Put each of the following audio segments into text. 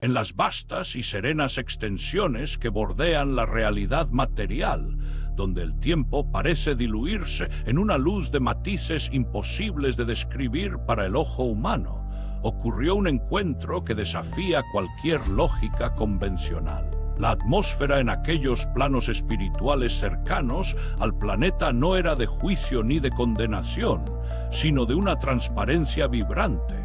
en las vastas y serenas extensiones que bordean la realidad material, donde el tiempo parece diluirse en una luz de matices imposibles de describir para el ojo humano, ocurrió un encuentro que desafía cualquier lógica convencional. La atmósfera en aquellos planos espirituales cercanos al planeta no era de juicio ni de condenación, sino de una transparencia vibrante,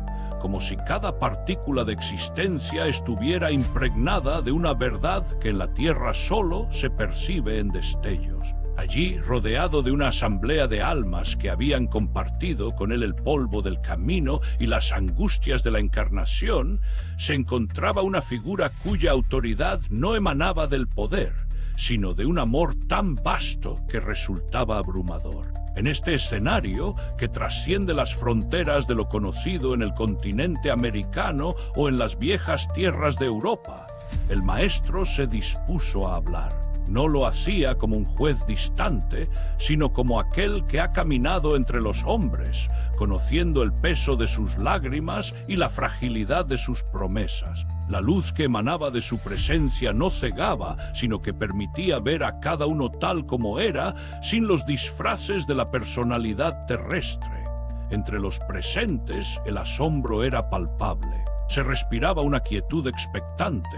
como si cada partícula de existencia estuviera impregnada de una verdad que en la Tierra solo se percibe en destellos. Allí, rodeado de una asamblea de almas que habían compartido con él el polvo del camino y las angustias de la encarnación, se encontraba una figura cuya autoridad no emanaba del poder, sino de un amor tan vasto que resultaba abrumador. En este escenario, que trasciende las fronteras de lo conocido en el continente americano o en las viejas tierras de Europa, el maestro se dispuso a hablar. No lo hacía como un juez distante, sino como aquel que ha caminado entre los hombres, conociendo el peso de sus lágrimas y la fragilidad de sus promesas. La luz que emanaba de su presencia no cegaba, sino que permitía ver a cada uno tal como era, sin los disfraces de la personalidad terrestre. Entre los presentes, el asombro era palpable. Se respiraba una quietud expectante,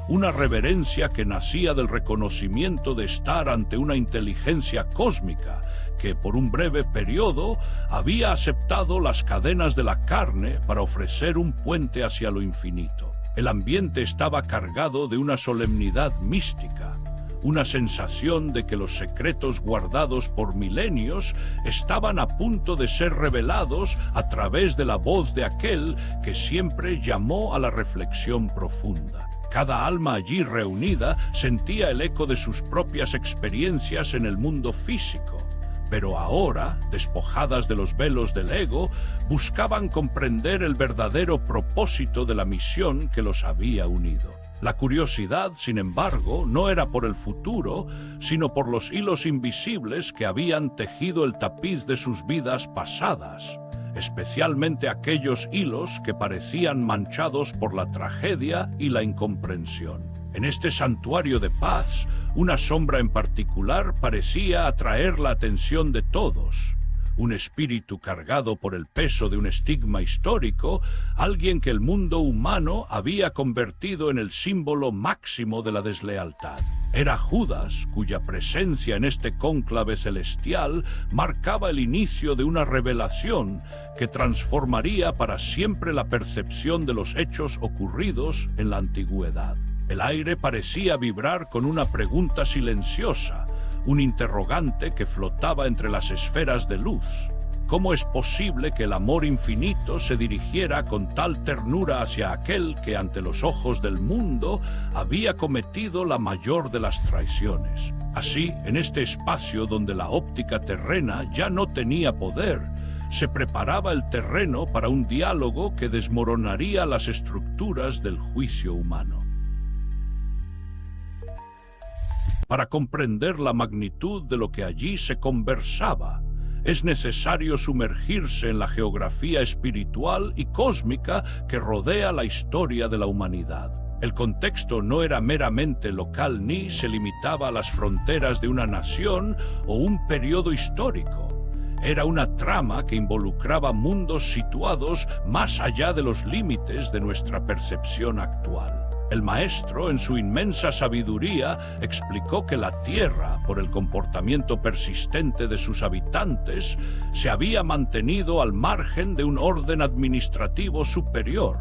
una reverencia que nacía del reconocimiento de estar ante una inteligencia cósmica que por un breve periodo había aceptado las cadenas de la carne para ofrecer un puente hacia lo infinito. El ambiente estaba cargado de una solemnidad mística, una sensación de que los secretos guardados por milenios estaban a punto de ser revelados a través de la voz de aquel que siempre llamó a la reflexión profunda. Cada alma allí reunida sentía el eco de sus propias experiencias en el mundo físico, pero ahora, despojadas de los velos del ego, buscaban comprender el verdadero propósito de la misión que los había unido. La curiosidad, sin embargo, no era por el futuro, sino por los hilos invisibles que habían tejido el tapiz de sus vidas pasadas, especialmente aquellos hilos que parecían manchados por la tragedia y la incomprensión. En este santuario de paz, una sombra en particular parecía atraer la atención de todos. Un espíritu cargado por el peso de un estigma histórico, alguien que el mundo humano había convertido en el símbolo máximo de la deslealtad. Era Judas, cuya presencia en este cónclave celestial marcaba el inicio de una revelación que transformaría para siempre la percepción de los hechos ocurridos en la antigüedad. El aire parecía vibrar con una pregunta silenciosa, un interrogante que flotaba entre las esferas de luz. ¿Cómo es posible que el amor infinito se dirigiera con tal ternura hacia aquel que ante los ojos del mundo había cometido la mayor de las traiciones? Así, en este espacio donde la óptica terrena ya no tenía poder, se preparaba el terreno para un diálogo que desmoronaría las estructuras del juicio humano. Para comprender la magnitud de lo que allí se conversaba, es necesario sumergirse en la geografía espiritual y cósmica que rodea la historia de la humanidad. El contexto no era meramente local ni se limitaba a las fronteras de una nación o un periodo histórico. Era una trama que involucraba mundos situados más allá de los límites de nuestra percepción actual. El maestro, en su inmensa sabiduría, explicó que la Tierra, por el comportamiento persistente de sus habitantes, se había mantenido al margen de un orden administrativo superior,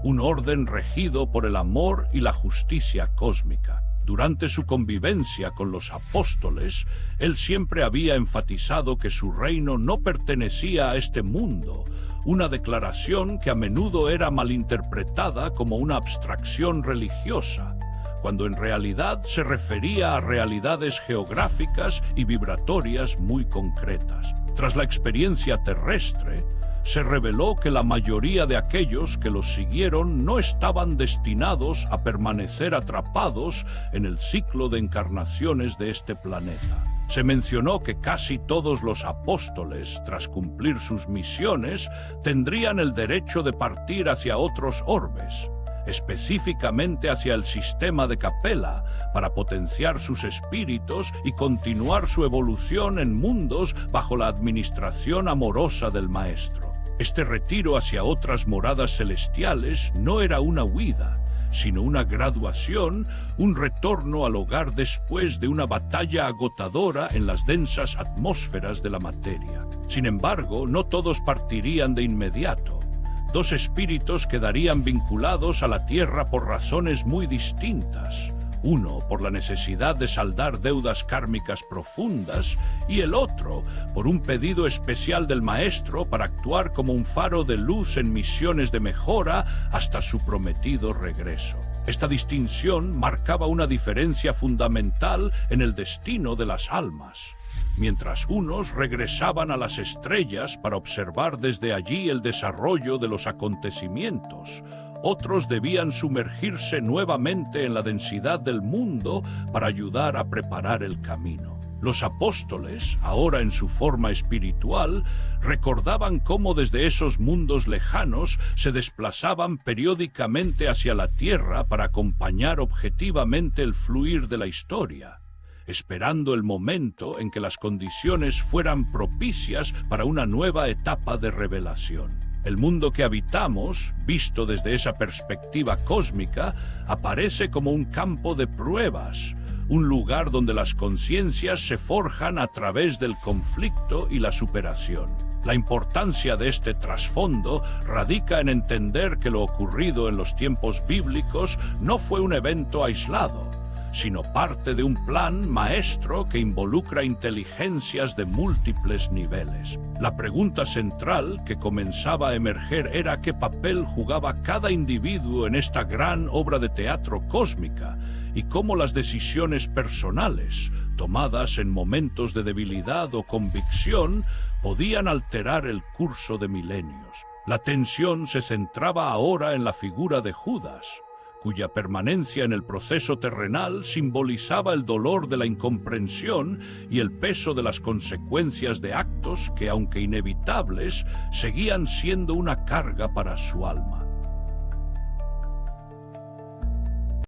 un orden regido por el amor y la justicia cósmica. Durante su convivencia con los apóstoles, él siempre había enfatizado que su reino no pertenecía a este mundo, una declaración que a menudo era malinterpretada como una abstracción religiosa, cuando en realidad se refería a realidades geográficas y vibratorias muy concretas. Tras la experiencia terrestre, se reveló que la mayoría de aquellos que los siguieron no estaban destinados a permanecer atrapados en el ciclo de encarnaciones de este planeta. Se mencionó que casi todos los apóstoles, tras cumplir sus misiones, tendrían el derecho de partir hacia otros orbes. específicamente hacia el sistema de Capella, para potenciar sus espíritus y continuar su evolución en mundos bajo la administración amorosa del Maestro. Este retiro hacia otras moradas celestiales no era una huida, sino una graduación, un retorno al hogar después de una batalla agotadora en las densas atmósferas de la materia. Sin embargo, no todos partirían de inmediato. Dos espíritus quedarían vinculados a la Tierra por razones muy distintas. Uno por la necesidad de saldar deudas kármicas profundas y el otro por un pedido especial del Maestro para actuar como un faro de luz en misiones de mejora hasta su prometido regreso. Esta distinción marcaba una diferencia fundamental en el destino de las almas. Mientras unos regresaban a las estrellas para observar desde allí el desarrollo de los acontecimientos, otros debían sumergirse nuevamente en la densidad del mundo para ayudar a preparar el camino. Los apóstoles, ahora en su forma espiritual, recordaban cómo desde esos mundos lejanos se desplazaban periódicamente hacia la tierra para acompañar objetivamente el fluir de la historia, esperando el momento en que las condiciones fueran propicias para una nueva etapa de revelación. El mundo que habitamos, visto desde esa perspectiva cósmica, aparece como un campo de pruebas, un lugar donde las conciencias se forjan a través del conflicto y la superación. La importancia de este trasfondo radica en entender que lo ocurrido en los tiempos bíblicos no fue un evento aislado, sino parte de un plan maestro que involucra inteligencias de múltiples niveles. La pregunta central que comenzaba a emerger era qué papel jugaba cada individuo en esta gran obra de teatro cósmica y cómo las decisiones personales, tomadas en momentos de debilidad o convicción, podían alterar el curso de milenios. La tensión se centraba ahora en la figura de Judas, cuya permanencia en el proceso terrenal simbolizaba el dolor de la incomprensión y el peso de las consecuencias de actos que, aunque inevitables, seguían siendo una carga para su alma.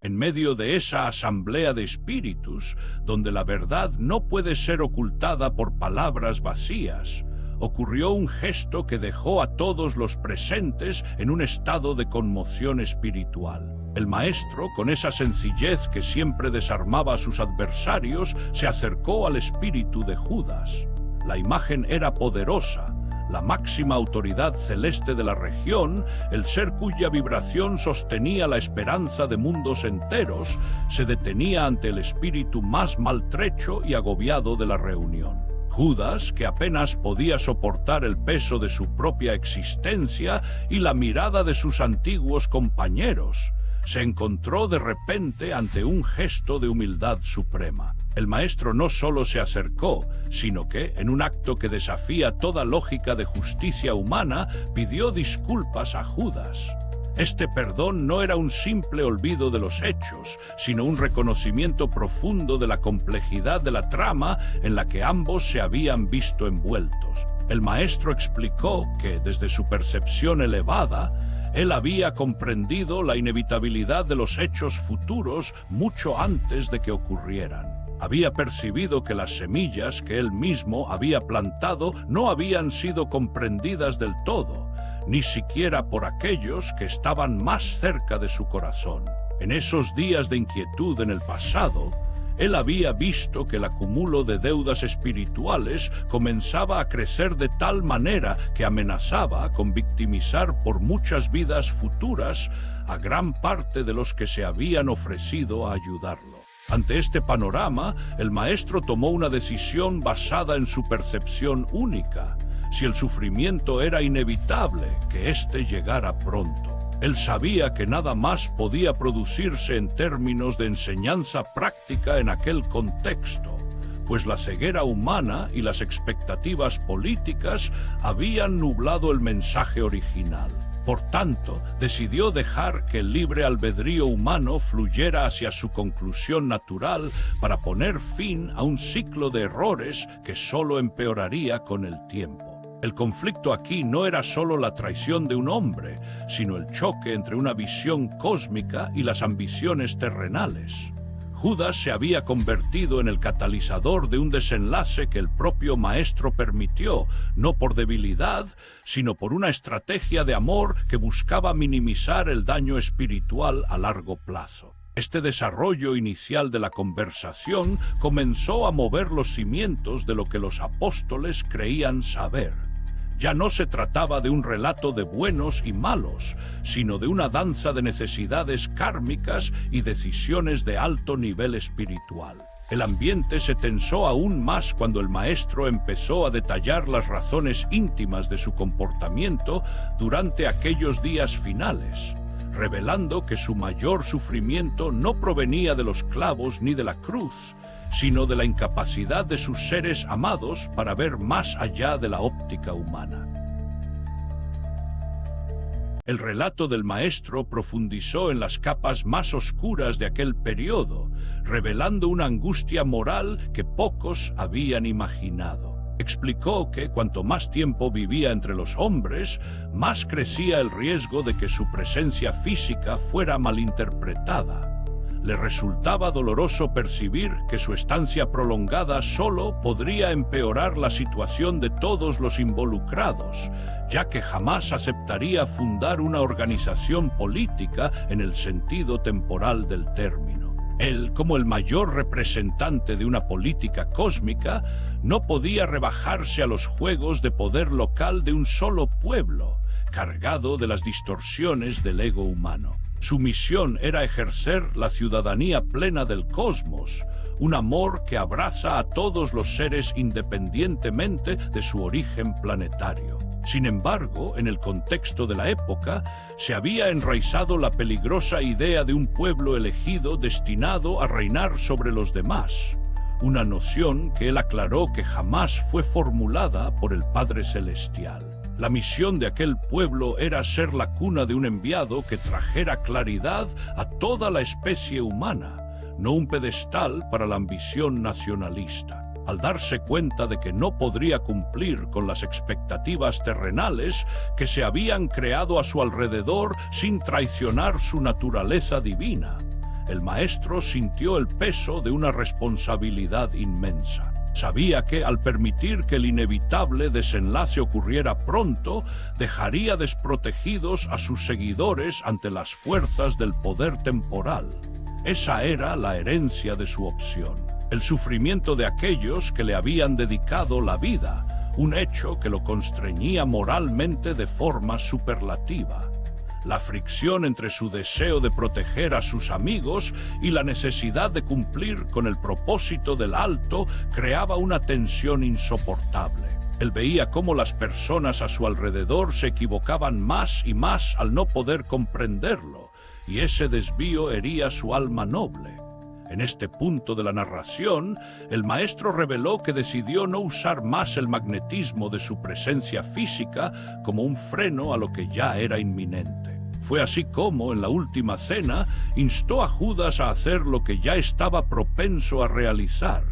En medio de esa asamblea de espíritus, donde la verdad no puede ser ocultada por palabras vacías, ocurrió un gesto que dejó a todos los presentes en un estado de conmoción espiritual. El Maestro, con esa sencillez que siempre desarmaba a sus adversarios, se acercó al espíritu de Judas. La imagen era poderosa. La máxima autoridad celeste de la región, el ser cuya vibración sostenía la esperanza de mundos enteros, se detenía ante el espíritu más maltrecho y agobiado de la reunión. Judas, que apenas podía soportar el peso de su propia existencia y la mirada de sus antiguos compañeros, se encontró de repente ante un gesto de humildad suprema. El Maestro no solo se acercó, sino que, en un acto que desafía toda lógica de justicia humana, pidió disculpas a Judas. Este perdón no era un simple olvido de los hechos, sino un reconocimiento profundo de la complejidad de la trama en la que ambos se habían visto envueltos. El Maestro explicó que, desde su percepción elevada, él había comprendido la inevitabilidad de los hechos futuros mucho antes de que ocurrieran. Había percibido que las semillas que él mismo había plantado no habían sido comprendidas del todo, ni siquiera por aquellos que estaban más cerca de su corazón. En esos días de inquietud en el pasado, él había visto que el acúmulo de deudas espirituales comenzaba a crecer de tal manera que amenazaba con victimizar por muchas vidas futuras a gran parte de los que se habían ofrecido a ayudarlo. Ante este panorama, el Maestro tomó una decisión basada en su percepción única. Si el sufrimiento era inevitable, que éste llegara pronto. Él sabía que nada más podía producirse en términos de enseñanza práctica en aquel contexto, pues la ceguera humana y las expectativas políticas habían nublado el mensaje original. Por tanto, decidió dejar que el libre albedrío humano fluyera hacia su conclusión natural para poner fin a un ciclo de errores que solo empeoraría con el tiempo. El conflicto aquí no era solo la traición de un hombre, sino el choque entre una visión cósmica y las ambiciones terrenales. Judas se había convertido en el catalizador de un desenlace que el propio Maestro permitió, no por debilidad, sino por una estrategia de amor que buscaba minimizar el daño espiritual a largo plazo. Este desarrollo inicial de la conversación comenzó a mover los cimientos de lo que los apóstoles creían saber. Ya no se trataba de un relato de buenos y malos, sino de una danza de necesidades kármicas y decisiones de alto nivel espiritual. El ambiente se tensó aún más cuando el Maestro empezó a detallar las razones íntimas de su comportamiento durante aquellos días finales, revelando que su mayor sufrimiento no provenía de los clavos ni de la cruz, sino de la incapacidad de sus seres amados para ver más allá de la óptica humana. El relato del Maestro profundizó en las capas más oscuras de aquel periodo, revelando una angustia moral que pocos habían imaginado. Explicó que cuanto más tiempo vivía entre los hombres, más crecía el riesgo de que su presencia física fuera malinterpretada. Le resultaba doloroso percibir que su estancia prolongada solo podría empeorar la situación de todos los involucrados, ya que jamás aceptaría fundar una organización política en el sentido temporal del término. Él, como el mayor representante de una política cósmica, no podía rebajarse a los juegos de poder local de un solo pueblo, cargado de las distorsiones del ego humano. Su misión era ejercer la ciudadanía plena del cosmos, un amor que abraza a todos los seres independientemente de su origen planetario. Sin embargo, en el contexto de la época, se había enraizado la peligrosa idea de un pueblo elegido destinado a reinar sobre los demás, una noción que él aclaró que jamás fue formulada por el Padre Celestial. La misión de aquel pueblo era ser la cuna de un enviado que trajera claridad a toda la especie humana, no un pedestal para la ambición nacionalista. Al darse cuenta de que no podría cumplir con las expectativas terrenales que se habían creado a su alrededor sin traicionar su naturaleza divina, el Maestro sintió el peso de una responsabilidad inmensa. Sabía que, al permitir que el inevitable desenlace ocurriera pronto, dejaría desprotegidos a sus seguidores ante las fuerzas del poder temporal. Esa era la herencia de su opción. El sufrimiento de aquellos que le habían dedicado la vida, un hecho que lo constreñía moralmente de forma superlativa. La fricción entre su deseo de proteger a sus amigos y la necesidad de cumplir con el propósito del alto creaba una tensión insoportable. Él veía cómo las personas a su alrededor se equivocaban más y más al no poder comprenderlo, y ese desvío hería su alma noble. En este punto de la narración, el Maestro reveló que decidió no usar más el magnetismo de su presencia física como un freno a lo que ya era inminente. Fue así como, en la última cena, instó a Judas a hacer lo que ya estaba propenso a realizar.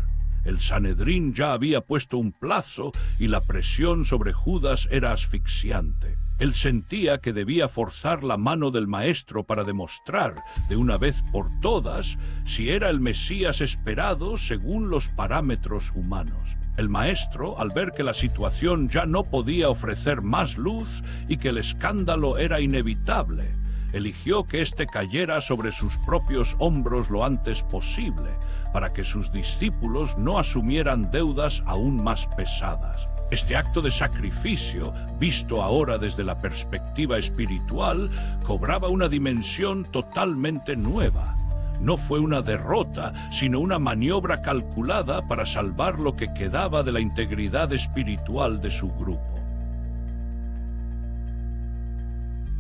El Sanedrín ya había puesto un plazo y la presión sobre Judas era asfixiante. Él sentía que debía forzar la mano del Maestro para demostrar, de una vez por todas, si era el Mesías esperado según los parámetros humanos. El Maestro, al ver que la situación ya no podía ofrecer más luz y que el escándalo era inevitable, eligió que éste cayera sobre sus propios hombros lo antes posible, para que sus discípulos no asumieran deudas aún más pesadas. Este acto de sacrificio, visto ahora desde la perspectiva espiritual, cobraba una dimensión totalmente nueva. No fue una derrota, sino una maniobra calculada para salvar lo que quedaba de la integridad espiritual de su grupo.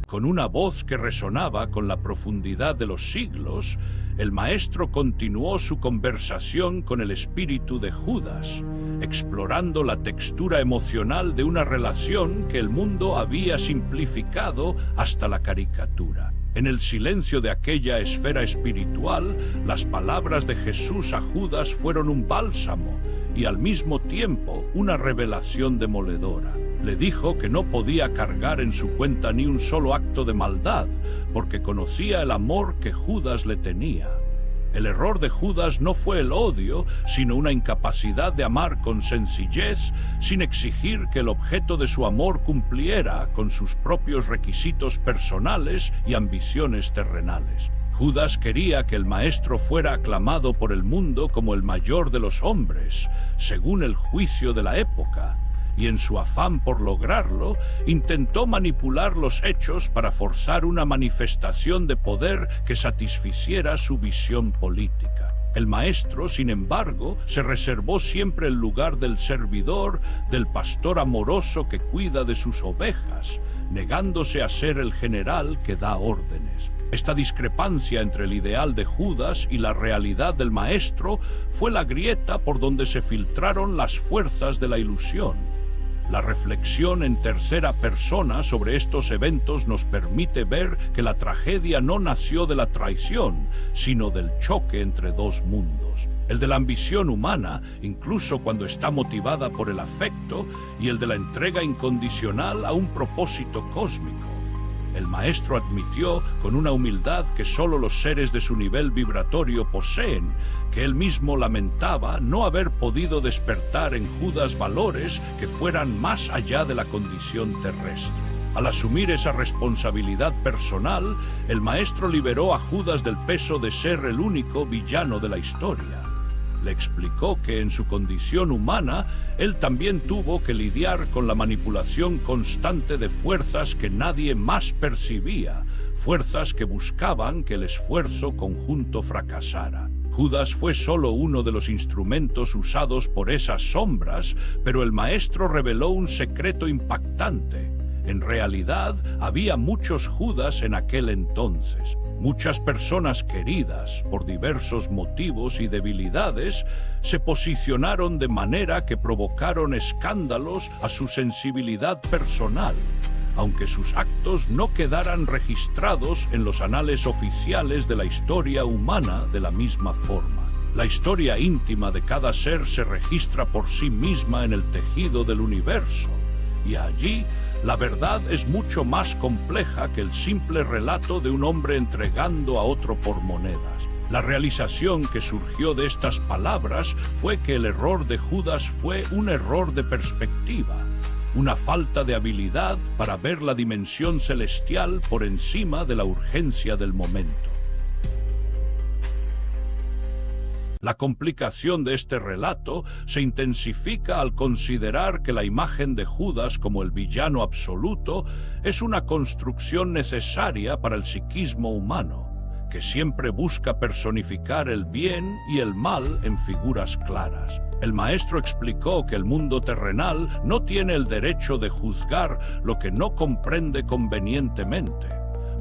Con una voz que resonaba con la profundidad de los siglos, el Maestro continuó su conversación con el espíritu de Judas, explorando la textura emocional de una relación que el mundo había simplificado hasta la caricatura. En el silencio de aquella esfera espiritual, las palabras de Jesús a Judas fueron un bálsamo y al mismo tiempo una revelación demoledora. Le dijo que no podía cargar en su cuenta ni un solo acto de maldad, porque conocía el amor que Judas le tenía. El error de Judas no fue el odio, sino una incapacidad de amar con sencillez, sin exigir que el objeto de su amor cumpliera con sus propios requisitos personales y ambiciones terrenales. Judas quería que el Maestro fuera aclamado por el mundo como el mayor de los hombres, según el juicio de la época, y en su afán por lograrlo, intentó manipular los hechos para forzar una manifestación de poder que satisficiera su visión política. El Maestro, sin embargo, se reservó siempre el lugar del servidor, del pastor amoroso que cuida de sus ovejas, negándose a ser el general que da órdenes. Esta discrepancia entre el ideal de Judas y la realidad del Maestro fue la grieta por donde se filtraron las fuerzas de la ilusión. La reflexión en tercera persona sobre estos eventos nos permite ver que la tragedia no nació de la traición, sino del choque entre dos mundos. El de la ambición humana, incluso cuando está motivada por el afecto, y el de la entrega incondicional a un propósito cósmico. El Maestro admitió con una humildad que solo los seres de su nivel vibratorio poseen, que él mismo lamentaba no haber podido despertar en Judas valores que fueran más allá de la condición terrestre. Al asumir esa responsabilidad personal, el Maestro liberó a Judas del peso de ser el único villano de la historia. Le explicó que en su condición humana, él también tuvo que lidiar con la manipulación constante de fuerzas que nadie más percibía, fuerzas que buscaban que el esfuerzo conjunto fracasara. Judas fue solo uno de los instrumentos usados por esas sombras, pero el Maestro reveló un secreto impactante. En realidad, había muchos Judas en aquel entonces. Muchas personas queridas, por diversos motivos y debilidades, se posicionaron de manera que provocaron escándalos a su sensibilidad personal, aunque sus actos no quedaran registrados en los anales oficiales de la historia humana de la misma forma. La historia íntima de cada ser se registra por sí misma en el tejido del universo, y allí la verdad es mucho más compleja que el simple relato de un hombre entregando a otro por monedas. La realización que surgió de estas palabras fue que el error de Judas fue un error de perspectiva, una falta de habilidad para ver la dimensión celestial por encima de la urgencia del momento. La complicación de este relato se intensifica al considerar que la imagen de Judas como el villano absoluto es una construcción necesaria para el psiquismo humano, que siempre busca personificar el bien y el mal en figuras claras. El Maestro explicó que el mundo terrenal no tiene el derecho de juzgar lo que no comprende convenientemente,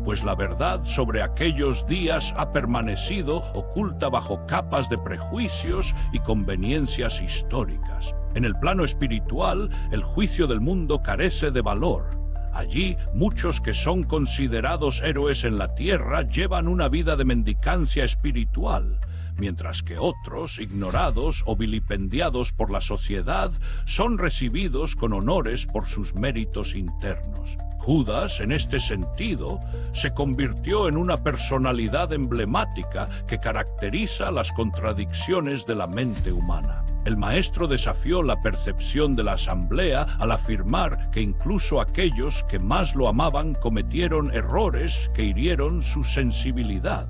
pues la verdad sobre aquellos días ha permanecido oculta bajo capas de prejuicios y conveniencias históricas. En el plano espiritual, el juicio del mundo carece de valor. Allí, muchos que son considerados héroes en la tierra llevan una vida de mendicancia espiritual, mientras que otros, ignorados o vilipendiados por la sociedad, son recibidos con honores por sus méritos internos. Judas, en este sentido, se convirtió en una personalidad emblemática que caracteriza las contradicciones de la mente humana. El Maestro desafió la percepción de la asamblea al afirmar que incluso aquellos que más lo amaban cometieron errores que hirieron su sensibilidad,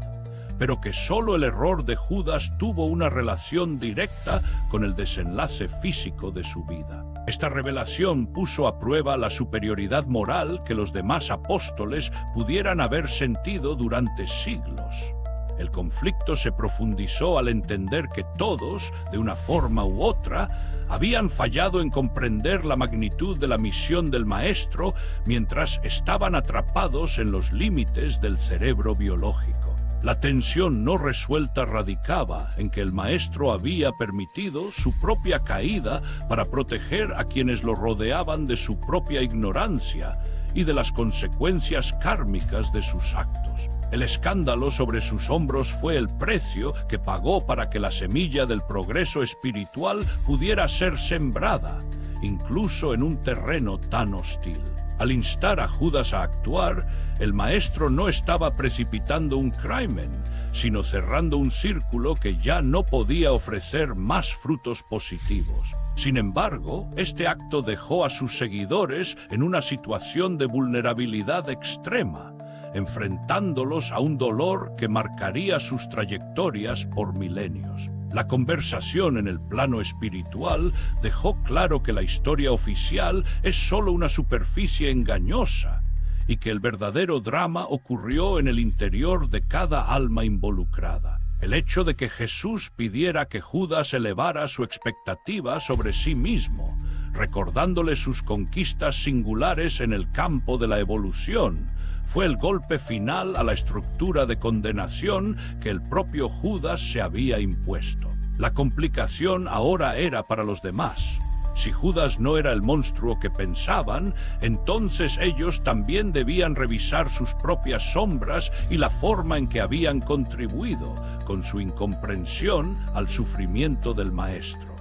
pero que solo el error de Judas tuvo una relación directa con el desenlace físico de su vida. Esta revelación puso a prueba la superioridad moral que los demás apóstoles pudieran haber sentido durante siglos. El conflicto se profundizó al entender que todos, de una forma u otra, habían fallado en comprender la magnitud de la misión del Maestro mientras estaban atrapados en los límites del cerebro biológico. La tensión no resuelta radicaba en que el Maestro había permitido su propia caída para proteger a quienes lo rodeaban de su propia ignorancia y de las consecuencias kármicas de sus actos. El escándalo sobre sus hombros fue el precio que pagó para que la semilla del progreso espiritual pudiera ser sembrada, incluso en un terreno tan hostil. Al instar a Judas a actuar, el maestro no estaba precipitando un crimen, sino cerrando un círculo que ya no podía ofrecer más frutos positivos. Sin embargo, este acto dejó a sus seguidores en una situación de vulnerabilidad extrema, enfrentándolos a un dolor que marcaría sus trayectorias por milenios. La conversación en el plano espiritual dejó claro que la historia oficial es solo una superficie engañosa y que el verdadero drama ocurrió en el interior de cada alma involucrada. El hecho de que Jesús pidiera que Judas elevara su expectativa sobre sí mismo, recordándole sus conquistas singulares en el campo de la evolución, fue el golpe final a la estructura de condenación que el propio Judas se había impuesto. La complicación ahora era para los demás. Si Judas no era el monstruo que pensaban, entonces ellos también debían revisar sus propias sombras y la forma en que habían contribuido, con su incomprensión, al sufrimiento del Maestro.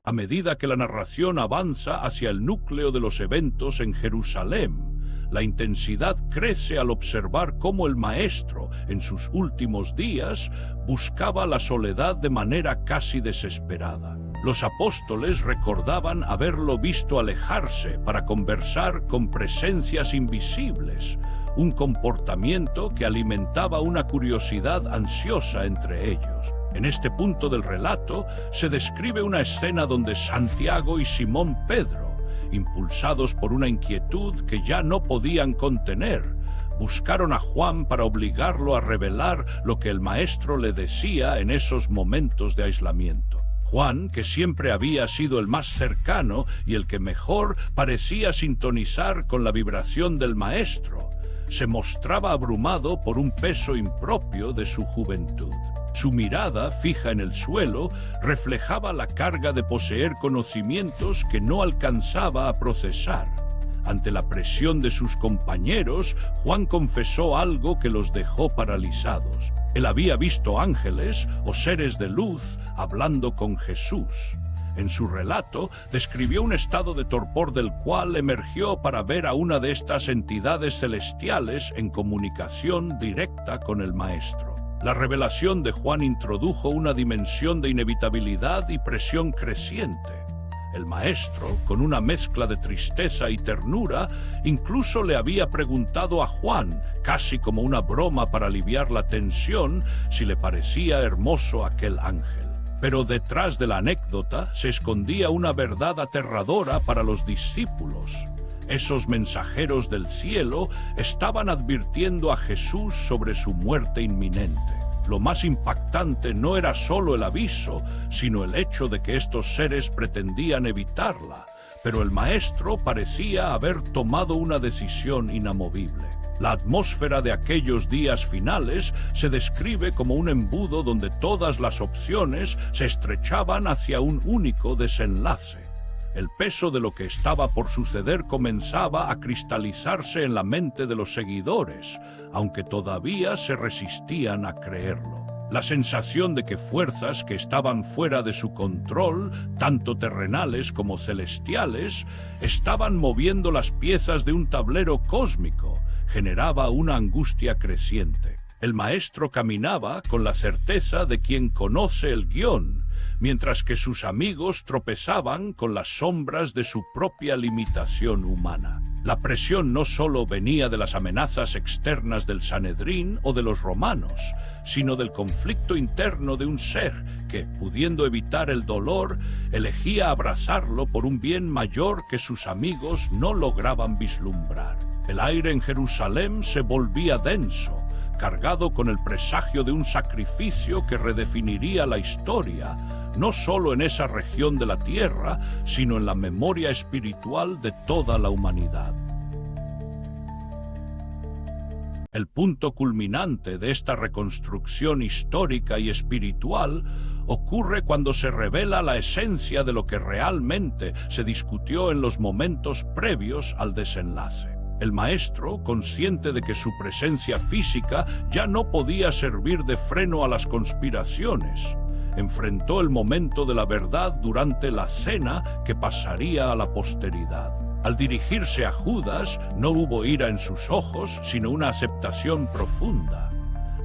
A medida que la narración avanza hacia el núcleo de los eventos en Jerusalén, la intensidad crece al observar cómo el Maestro, en sus últimos días, buscaba la soledad de manera casi desesperada. Los apóstoles recordaban haberlo visto alejarse para conversar con presencias invisibles, un comportamiento que alimentaba una curiosidad ansiosa entre ellos. En este punto del relato se describe una escena donde Santiago y Simón Pedro, impulsados por una inquietud que ya no podían contener, buscaron a Juan para obligarlo a revelar lo que el Maestro le decía en esos momentos de aislamiento. Juan, que siempre había sido el más cercano y el que mejor parecía sintonizar con la vibración del Maestro, se mostraba abrumado por un peso impropio de su juventud. Su mirada, fija en el suelo, reflejaba la carga de poseer conocimientos que no alcanzaba a procesar. Ante la presión de sus compañeros, Juan confesó algo que los dejó paralizados. Él había visto ángeles o seres de luz hablando con Jesús. En su relato, describió un estado de torpor del cual emergió para ver a una de estas entidades celestiales en comunicación directa con el Maestro. La revelación de Juan introdujo una dimensión de inevitabilidad y presión creciente. El Maestro, con una mezcla de tristeza y ternura, incluso le había preguntado a Juan, casi como una broma para aliviar la tensión, si le parecía hermoso aquel ángel. Pero detrás de la anécdota se escondía una verdad aterradora para los discípulos. Esos mensajeros del cielo estaban advirtiendo a Jesús sobre su muerte inminente. Lo más impactante no era solo el aviso, sino el hecho de que estos seres pretendían evitarla, pero el Maestro parecía haber tomado una decisión inamovible. La atmósfera de aquellos días finales se describe como un embudo donde todas las opciones se estrechaban hacia un único desenlace. El peso de lo que estaba por suceder comenzaba a cristalizarse en la mente de los seguidores, aunque todavía se resistían a creerlo. La sensación de que fuerzas que estaban fuera de su control, tanto terrenales como celestiales, estaban moviendo las piezas de un tablero cósmico, generaba una angustia creciente. El Maestro caminaba con la certeza de quien conoce el guión, mientras que sus amigos tropezaban con las sombras de su propia limitación humana. La presión no solo venía de las amenazas externas del Sanedrín o de los romanos, sino del conflicto interno de un ser que, pudiendo evitar el dolor, elegía abrazarlo por un bien mayor que sus amigos no lograban vislumbrar. El aire en Jerusalén se volvía denso, cargado con el presagio de un sacrificio que redefiniría la historia, no solo en esa región de la tierra, sino en la memoria espiritual de toda la humanidad. El punto culminante de esta reconstrucción histórica y espiritual ocurre cuando se revela la esencia de lo que realmente se discutió en los momentos previos al desenlace. El Maestro, consciente de que su presencia física ya no podía servir de freno a las conspiraciones, enfrentó el momento de la verdad durante la cena que pasaría a la posteridad. Al dirigirse a Judas, no hubo ira en sus ojos, sino una aceptación profunda.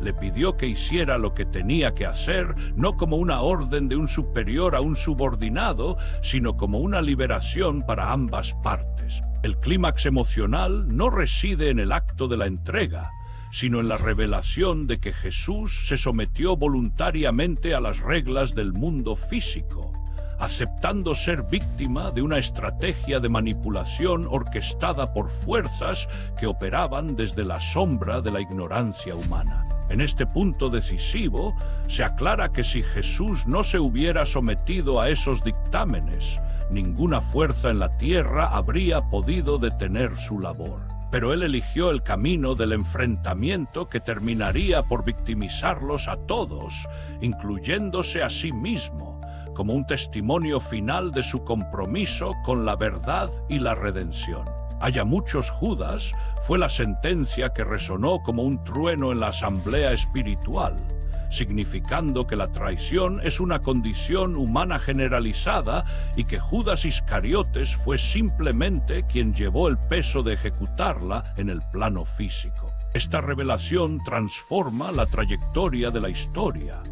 Le pidió que hiciera lo que tenía que hacer, no como una orden de un superior a un subordinado, sino como una liberación para ambas partes. El clímax emocional no reside en el acto de la entrega, sino en la revelación de que Jesús se sometió voluntariamente a las reglas del mundo físico, aceptando ser víctima de una estrategia de manipulación orquestada por fuerzas que operaban desde la sombra de la ignorancia humana. En este punto decisivo, se aclara que si Jesús no se hubiera sometido a esos dictámenes, ninguna fuerza en la tierra habría podido detener su labor. Pero él eligió el camino del enfrentamiento que terminaría por victimizarlos a todos, incluyéndose a sí mismo, como un testimonio final de su compromiso con la verdad y la redención. Haya muchos Judas fue la sentencia que resonó como un trueno en la asamblea espiritual, significando que la traición es una condición humana generalizada y que Judas Iscariotes fue simplemente quien llevó el peso de ejecutarla en el plano físico. Esta revelación transforma la trayectoria de la historia.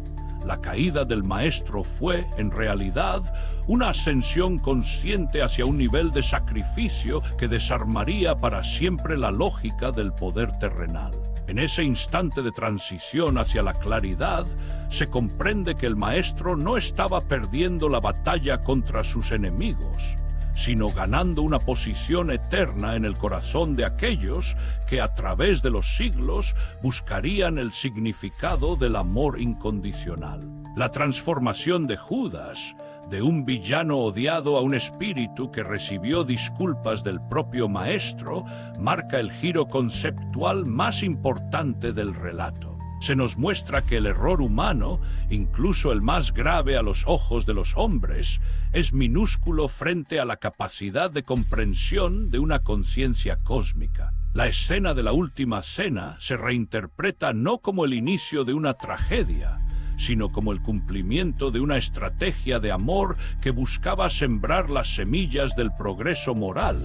La caída del Maestro fue, en realidad, una ascensión consciente hacia un nivel de sacrificio que desarmaría para siempre la lógica del poder terrenal. En ese instante de transición hacia la claridad, se comprende que el Maestro no estaba perdiendo la batalla contra sus enemigos, sino ganando una posición eterna en el corazón de aquellos que a través de los siglos buscarían el significado del amor incondicional. La transformación de Judas, de un villano odiado a un espíritu que recibió disculpas del propio Maestro, marca el giro conceptual más importante del relato. Se nos muestra que el error humano, incluso el más grave a los ojos de los hombres, es minúsculo frente a la capacidad de comprensión de una conciencia cósmica. La escena de la última cena se reinterpreta no como el inicio de una tragedia, sino como el cumplimiento de una estrategia de amor que buscaba sembrar las semillas del progreso moral,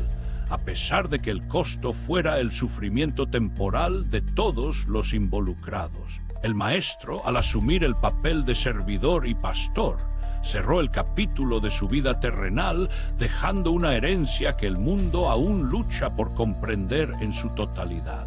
a pesar de que el costo fuera el sufrimiento temporal de todos los involucrados. El Maestro, al asumir el papel de servidor y pastor, cerró el capítulo de su vida terrenal, dejando una herencia que el mundo aún lucha por comprender en su totalidad.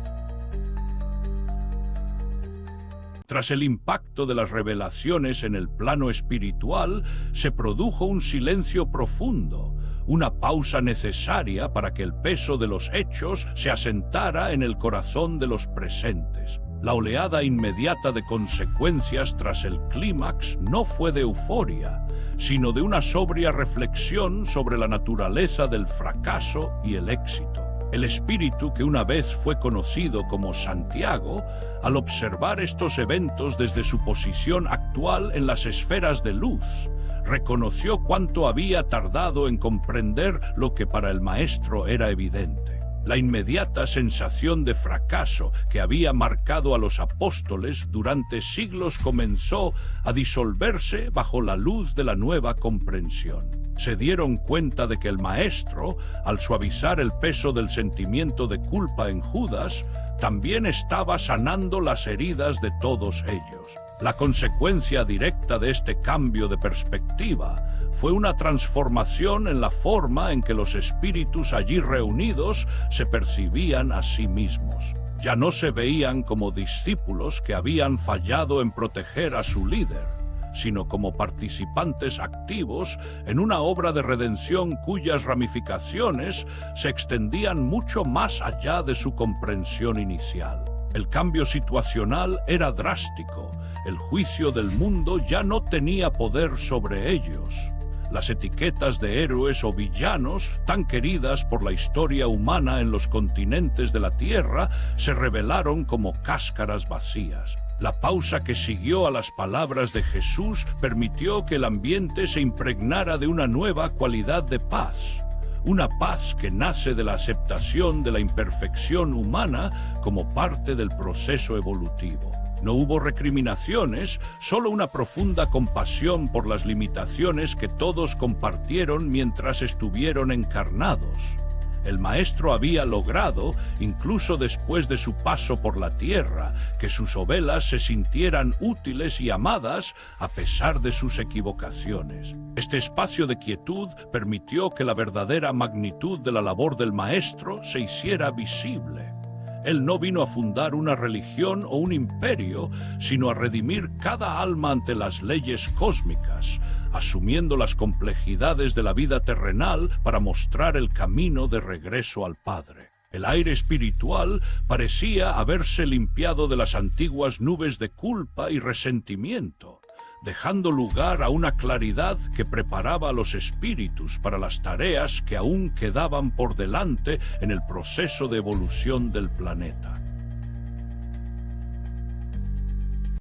Tras el impacto de las revelaciones en el plano espiritual, se produjo un silencio profundo, una pausa necesaria para que el peso de los hechos se asentara en el corazón de los presentes. La oleada inmediata de consecuencias tras el clímax no fue de euforia, sino de una sobria reflexión sobre la naturaleza del fracaso y el éxito. El espíritu que una vez fue conocido como Santiago, al observar estos eventos desde su posición actual en las esferas de luz, reconoció cuánto había tardado en comprender lo que para el Maestro era evidente. La inmediata sensación de fracaso que había marcado a los apóstoles durante siglos comenzó a disolverse bajo la luz de la nueva comprensión. Se dieron cuenta de que el Maestro, al suavizar el peso del sentimiento de culpa en Judas, también estaba sanando las heridas de todos ellos. La consecuencia directa de este cambio de perspectiva fue una transformación en la forma en que los espíritus allí reunidos se percibían a sí mismos. Ya no se veían como discípulos que habían fallado en proteger a su líder, sino como participantes activos en una obra de redención cuyas ramificaciones se extendían mucho más allá de su comprensión inicial. El cambio situacional era drástico. El juicio del mundo ya no tenía poder sobre ellos. Las etiquetas de héroes o villanos, tan queridas por la historia humana en los continentes de la Tierra, se revelaron como cáscaras vacías. La pausa que siguió a las palabras de Jesús permitió que el ambiente se impregnara de una nueva cualidad de paz. Una paz que nace de la aceptación de la imperfección humana como parte del proceso evolutivo. No hubo recriminaciones, solo una profunda compasión por las limitaciones que todos compartieron mientras estuvieron encarnados. El Maestro había logrado, incluso después de su paso por la tierra, que sus ovelas se sintieran útiles y amadas a pesar de sus equivocaciones. Este espacio de quietud permitió que la verdadera magnitud de la labor del Maestro se hiciera visible. Él no vino a fundar una religión o un imperio, sino a redimir cada alma ante las leyes cósmicas, asumiendo las complejidades de la vida terrenal para mostrar el camino de regreso al Padre. El aire espiritual parecía haberse limpiado de las antiguas nubes de culpa y resentimiento, dejando lugar a una claridad que preparaba a los espíritus para las tareas que aún quedaban por delante en el proceso de evolución del planeta.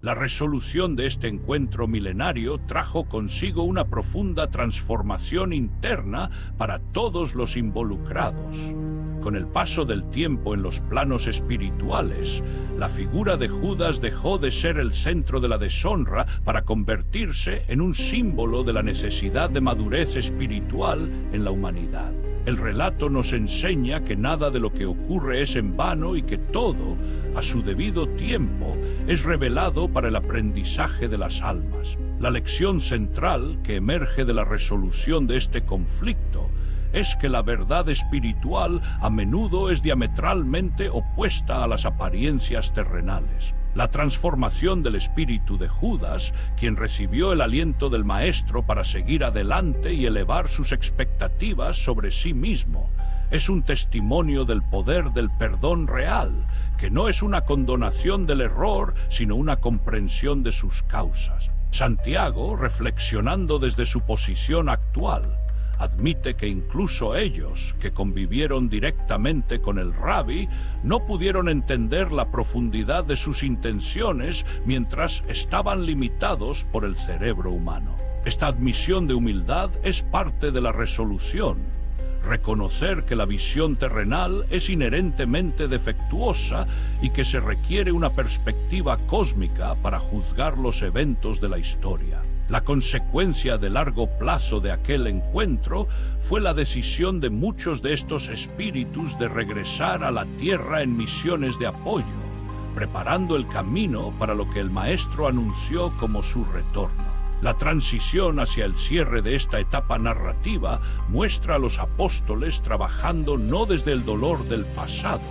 La resolución de este encuentro milenario trajo consigo una profunda transformación interna para todos los involucrados. Con el paso del tiempo en los planos espirituales, la figura de Judas dejó de ser el centro de la deshonra para convertirse en un símbolo de la necesidad de madurez espiritual en la humanidad. El relato nos enseña que nada de lo que ocurre es en vano y que todo, a su debido tiempo, es revelado para el aprendizaje de las almas. La lección central que emerge de la resolución de este conflicto es que la verdad espiritual a menudo es diametralmente opuesta a las apariencias terrenales. La transformación del espíritu de Judas, quien recibió el aliento del Maestro para seguir adelante y elevar sus expectativas sobre sí mismo, es un testimonio del poder del perdón real, que no es una condonación del error, sino una comprensión de sus causas. Santiago, reflexionando desde su posición actual, admite que incluso ellos, que convivieron directamente con el Rabí, no pudieron entender la profundidad de sus intenciones mientras estaban limitados por el cerebro humano. Esta admisión de humildad es parte de la resolución. Reconocer que la visión terrenal es inherentemente defectuosa y que se requiere una perspectiva cósmica para juzgar los eventos de la historia. La consecuencia de largo plazo de aquel encuentro fue la decisión de muchos de estos espíritus de regresar a la Tierra en misiones de apoyo, preparando el camino para lo que el Maestro anunció como su retorno. La transición hacia el cierre de esta etapa narrativa muestra a los apóstoles trabajando no desde el dolor del pasado,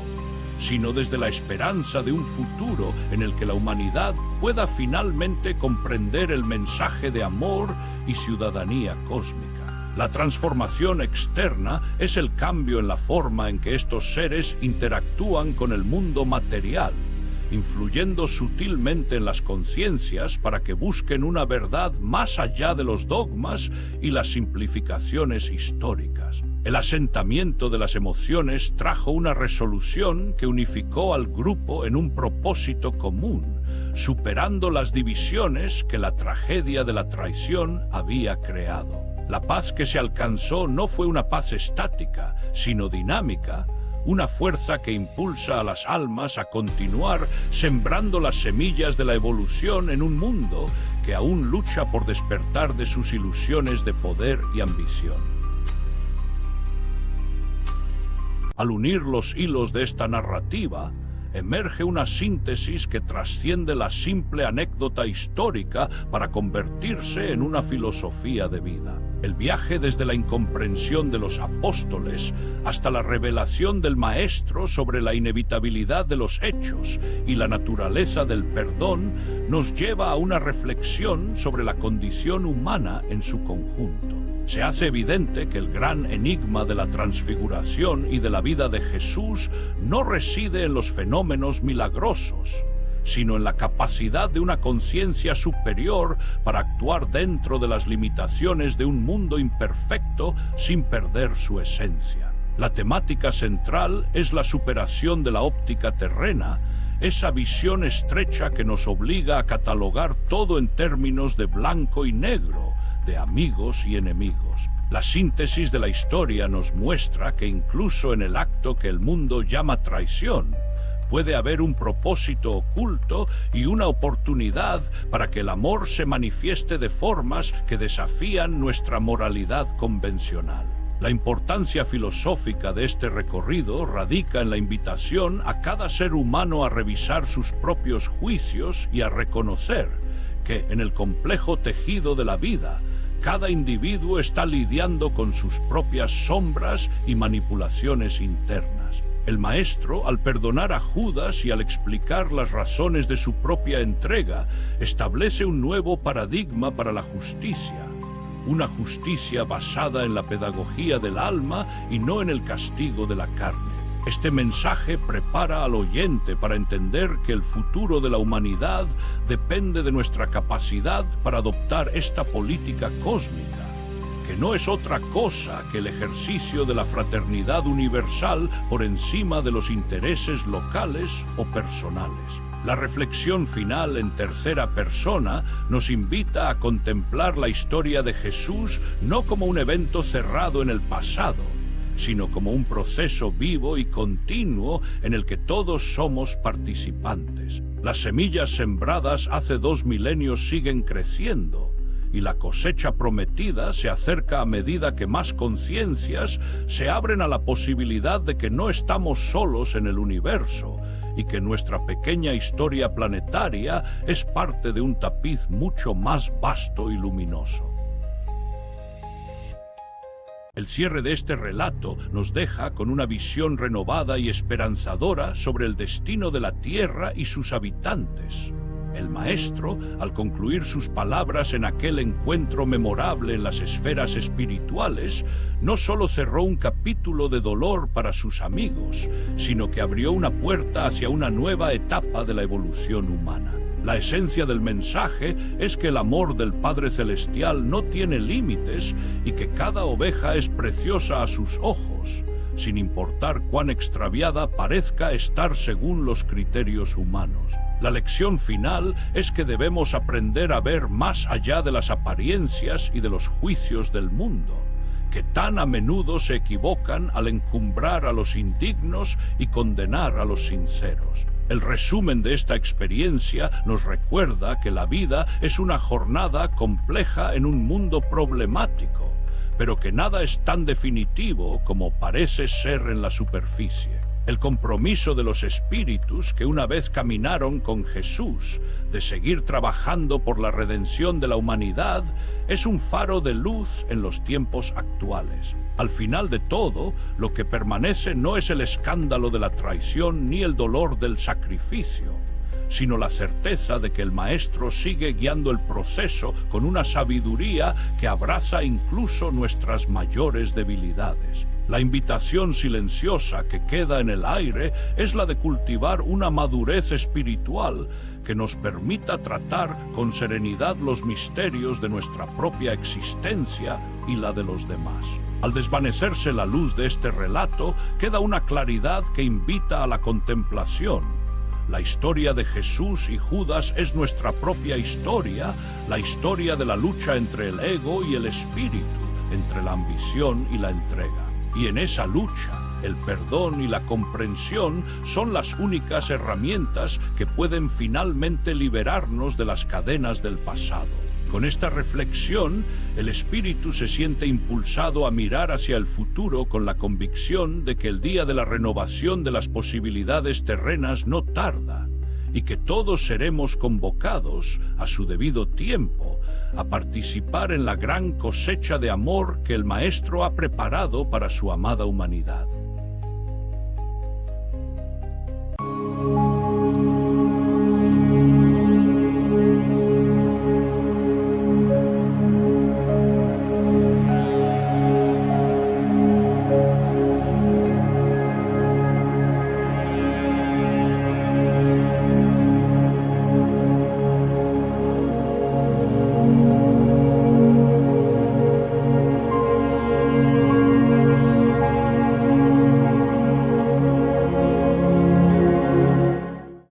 sino desde la esperanza de un futuro en el que la humanidad pueda finalmente comprender el mensaje de amor y ciudadanía cósmica. La transformación externa es el cambio en la forma en que estos seres interactúan con el mundo material, influyendo sutilmente en las conciencias para que busquen una verdad más allá de los dogmas y las simplificaciones históricas. El asentamiento de las emociones trajo una resolución que unificó al grupo en un propósito común, superando las divisiones que la tragedia de la traición había creado. La paz que se alcanzó no fue una paz estática, sino dinámica, una fuerza que impulsa a las almas a continuar sembrando las semillas de la evolución en un mundo que aún lucha por despertar de sus ilusiones de poder y ambición. Al unir los hilos de esta narrativa, emerge una síntesis que trasciende la simple anécdota histórica para convertirse en una filosofía de vida. El viaje desde la incomprensión de los apóstoles hasta la revelación del Maestro sobre la inevitabilidad de los hechos y la naturaleza del perdón nos lleva a una reflexión sobre la condición humana en su conjunto. Se hace evidente que el gran enigma de la transfiguración y de la vida de Jesús no reside en los fenómenos milagrosos, sino en la capacidad de una conciencia superior para actuar dentro de las limitaciones de un mundo imperfecto sin perder su esencia. La temática central es la superación de la óptica terrena, esa visión estrecha que nos obliga a catalogar todo en términos de blanco y negro, de amigos y enemigos. La síntesis de la historia nos muestra que incluso en el acto que el mundo llama traición, puede haber un propósito oculto y una oportunidad para que el amor se manifieste de formas que desafían nuestra moralidad convencional. La importancia filosófica de este recorrido radica en la invitación a cada ser humano a revisar sus propios juicios y a reconocer que, en el complejo tejido de la vida, cada individuo está lidiando con sus propias sombras y manipulaciones internas. El Maestro, al perdonar a Judas y al explicar las razones de su propia entrega, establece un nuevo paradigma para la justicia. Una justicia basada en la pedagogía del alma y no en el castigo de la carne. Este mensaje prepara al oyente para entender que el futuro de la humanidad depende de nuestra capacidad para adoptar esta política cósmica, que no es otra cosa que el ejercicio de la fraternidad universal por encima de los intereses locales o personales. La reflexión final en tercera persona nos invita a contemplar la historia de Jesús no como un evento cerrado en el pasado, sino como un proceso vivo y continuo en el que todos somos participantes. Las semillas sembradas hace 2 milenios siguen creciendo, y la cosecha prometida se acerca a medida que más conciencias se abren a la posibilidad de que no estamos solos en el universo y que nuestra pequeña historia planetaria es parte de un tapiz mucho más vasto y luminoso. El cierre de este relato nos deja con una visión renovada y esperanzadora sobre el destino de la Tierra y sus habitantes. El Maestro, al concluir sus palabras en aquel encuentro memorable en las esferas espirituales, no solo cerró un capítulo de dolor para sus amigos, sino que abrió una puerta hacia una nueva etapa de la evolución humana. La esencia del mensaje es que el amor del Padre Celestial no tiene límites y que cada oveja es preciosa a sus ojos, sin importar cuán extraviada parezca estar según los criterios humanos. La lección final es que debemos aprender a ver más allá de las apariencias y de los juicios del mundo, que tan a menudo se equivocan al encumbrar a los indignos y condenar a los sinceros. El resumen de esta experiencia nos recuerda que la vida es una jornada compleja en un mundo problemático, pero que nada es tan definitivo como parece ser en la superficie. El compromiso de los espíritus que una vez caminaron con Jesús, de seguir trabajando por la redención de la humanidad, es un faro de luz en los tiempos actuales. Al final de todo, lo que permanece no es el escándalo de la traición ni el dolor del sacrificio, sino la certeza de que el Maestro sigue guiando el proceso con una sabiduría que abraza incluso nuestras mayores debilidades. La invitación silenciosa que queda en el aire es la de cultivar una madurez espiritual que nos permita tratar con serenidad los misterios de nuestra propia existencia y la de los demás. Al desvanecerse la luz de este relato, queda una claridad que invita a la contemplación. La historia de Jesús y Judas es nuestra propia historia, la historia de la lucha entre el ego y el espíritu, entre la ambición y la entrega. Y en esa lucha, el perdón y la comprensión son las únicas herramientas que pueden finalmente liberarnos de las cadenas del pasado. Con esta reflexión, el espíritu se siente impulsado a mirar hacia el futuro con la convicción de que el día de la renovación de las posibilidades terrenas no tarda, y que todos seremos convocados, a su debido tiempo, a participar en la gran cosecha de amor que el Maestro ha preparado para su amada humanidad.